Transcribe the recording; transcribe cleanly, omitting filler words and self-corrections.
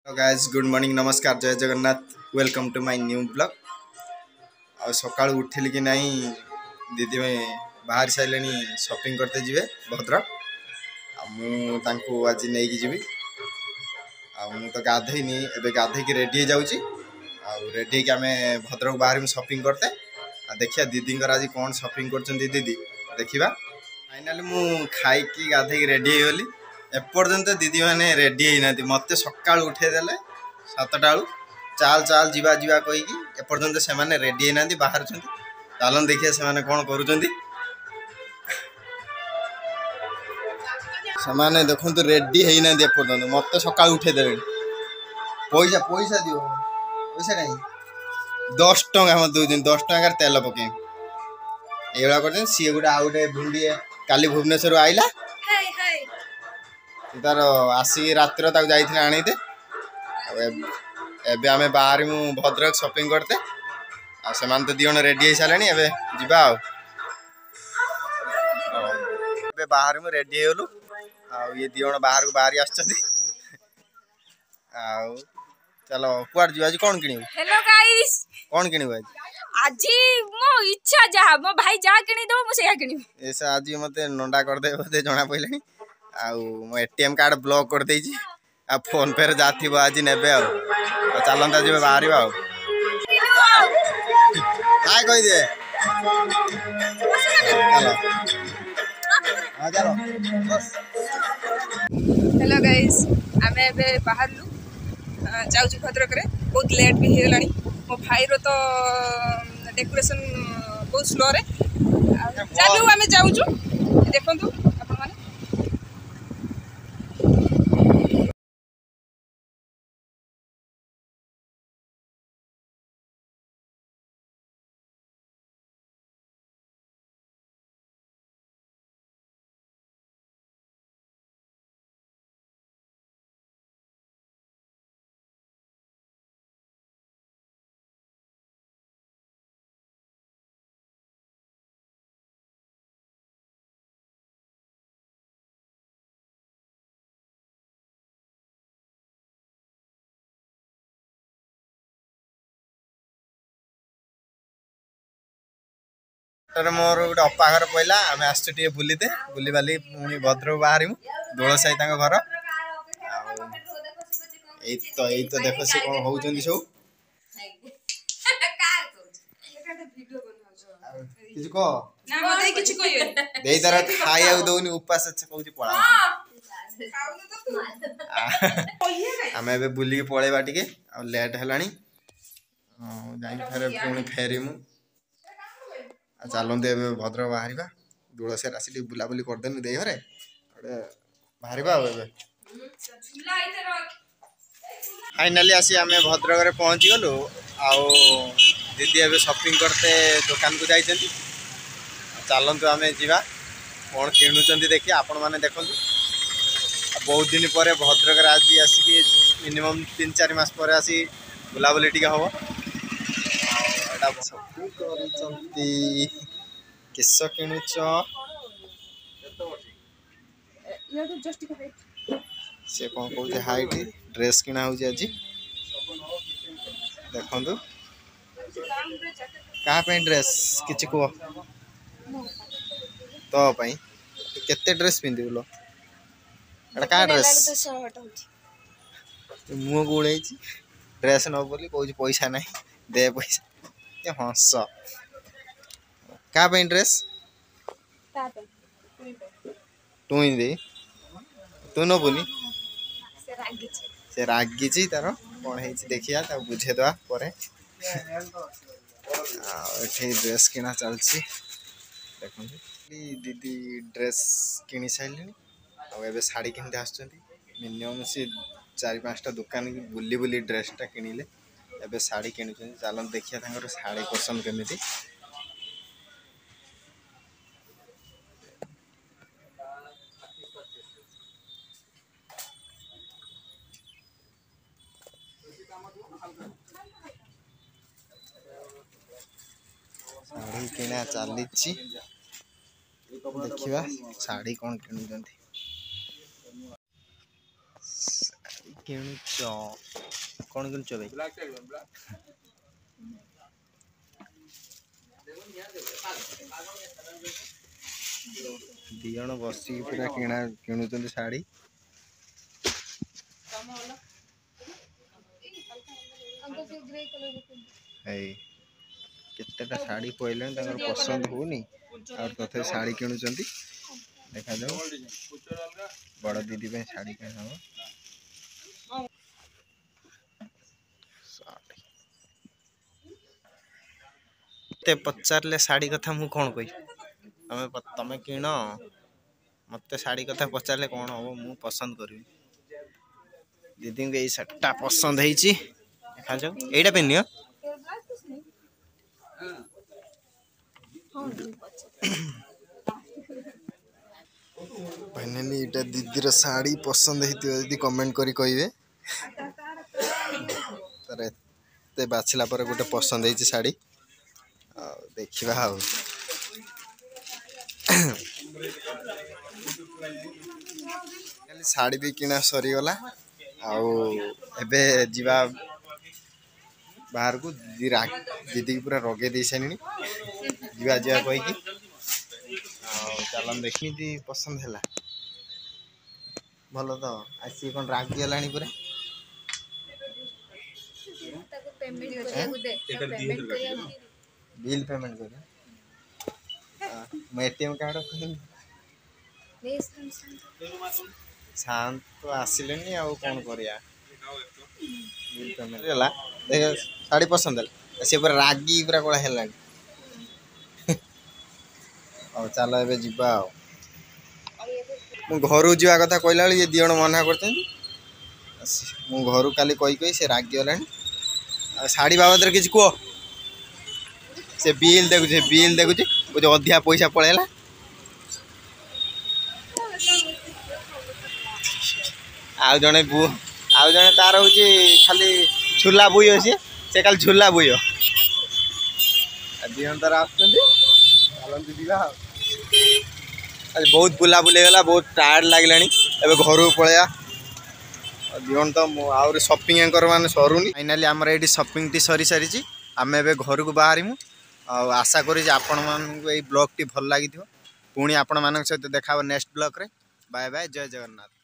Hello guys, good morning, नमस्कार, जय Jagannath. Welcome to my new blog. आ सकाळ उठिली कि नहीं दीदी में बाहर सारे शॉपिंग करते जीवे भद्रक। आज नहीं जीवी। मु तो गाधेनी एबे गाधे रेडी जाऊँगी। रेडी आम भद्रक बाहर शॉपिंग करते देखिया दीदी आज कौन शॉपिंग कर दीदी देखा। फाइनाली मु खाई गाधे रेडी होली। एपर्यंत दीदी मैंने रेडी होना मत सका उठेदेले 7टा बेलू चाल चाल जीवा जीवा कहीकि एपर्यंत से मैंने रेडी होना बाहर। चलन देखिए से कौन कर से देखो रेडी होना एपर्यंत मत सका उठेदे। पैसा पैसा दियो पैसा कहीं 10 टଙ୍କା मत दूसरी 10 टଙ୍କା तेल पके ये कर सी गोटे आउ गए भिंडी काली भुवनेश्वर आईला तार आसिक रातिर जाइए आनीते एबे आमे बाहर मु भद्रक शॉपिंग करते तो दी जन रेडी हो सारे एबे जीवा बाहर मु रेडी होलु ये दी जन बाहर को बाहरी आछथि चलो कुआर जीवा। आज कौन किनिबु? हेलो गाइस, कौन किनिबु? आज मो इच्छा जहा मो भाई जा किनि दो मो सेया किनिबु। ऐसा आज मते नंडा कर दे बोते जणा पइलानी मो एटीएम कार्ड ब्लॉक कर देइछि फोन पे रे जाथिबो आज नेबे चलंता जे बाहर काय कहि दे चलो हां चलो बस। हेलो गाइस, आमे एबे बाहरलु जाउछु भद्रक रे। बहुत लेट भी हे गलानी। मो भाई रो तो डेकोरेशन बहुत स्लो रे चालू आमे जाउछु। देखंतु अपन माने मोर गोटे अपा घर पहला आम आसटे बुलीते बुली बाली पुणी भद्रक बाहर दोल साई घर तो देख सी कौन हो सब तार खाया दौनी उपास कौन पड़ा आम ए बुलिकी पलैबा टे लेट है पुणी फेरमु चलते भद्रक बाहर दूल सेर आस बुलाबुली करदेनु दे घरे बाहर फाइनाली आसी आम भद्रक रे पहुँची गलु दीदी एवं शॉपिंग करते दुकान को जाइए। चलतु आम जा कौन किणुंट देखिए आपण मैंने देखु बहुत दिन पर भद्रक आज आसिक मिनिमम 3-4 मास पर आसी बुलाबुली टी हम किस किणुच से कौन कौन हाइट ड्रेस किना हो आज देखु क्या ड्रेस किसी कह तो केते ड्रेस पिंधुल क्या ड्रेस मुह को उड़े ड्रेस न बोली कौन पैसा ना दे पैसा हस क्या ड्रेस टुई दे तू नबुनी से रागी तार कौन है देखिया बुझेद ड्रेस किना चलती देखो दीदी ड्रेस किनी सारे आ शाढ़ी किनते आस मिनिमम सी 4-5टा दुकान बुली बुली ड्रेसटा किणिले एबे शाढ़ी किणुच। चल देखिए शाढ़ी पसंद केमिति शाढ़ी किना चली देखा शाढ़ी कौन किणुच किणुच कौन किनुच भाई दी जन बस पूरा किणा किणुचंदी साड़ी केतेटा साड़ी पहले पसंद होनी और तथे साड़ी किणुचंदी देखा जाओ बड़ दीदी पे साड़ी किणा हो ते पचारे साड़ी कथा मु कौन कही तमें किण मत साड़ी कथा पचारे कौन हम मु पसंद करी दीदी को यही साड़ीटा पसंद है देखा जाओ यहीटा पिन्नी फाइनली इटा दीदी रो साड़ी पसंद है कमेंट करी कहिबे तर एते बाछला पर गोटे पसंद है साड़ी देखिबा हाउ साड़ी भी किना सरी गला आउ एबे जीवा बाहर को दीदी पूरा रगे दे सानी जीवा जीवा कही कि चलन देखनी दी पसंद है भल तो आसी कौन रागी गलानी पूरा बिल पेमेंट कर मैं एटीएम कार्ड शांत तो आसिले आ कौन करिया बिल पेमेंट है देख साड़ी पसंद है सी पूरा रागी पूरा कड़ा है और चलो ए जीवा घर जावा कथा कहला ये दी जन मना कर घर काली कही से रागी गला साड़ी बाबद किसी कह से बिल देखुचे कुछ अधिका पैसा पड़ेगा आउ जड़े तार हूँ खाली झूला बुई अच्छे से खाली झूला बुई दी तार आसवा बहुत बुलाबुली गला बहुत टायर्ड लगला घर को पलैया दिवन तो आउरी शॉपिंग कर मान सरुनी फाइनाली आमर ये शॉपिंग टी सरी सारी आम ए घर को बाहर आशा करी आपण मानक ब्लॉग टी भल लगी पुणी आपण मान सहित देखा नेक्स्ट ब्लॉग रे बाय बाय जय जगन्नाथ।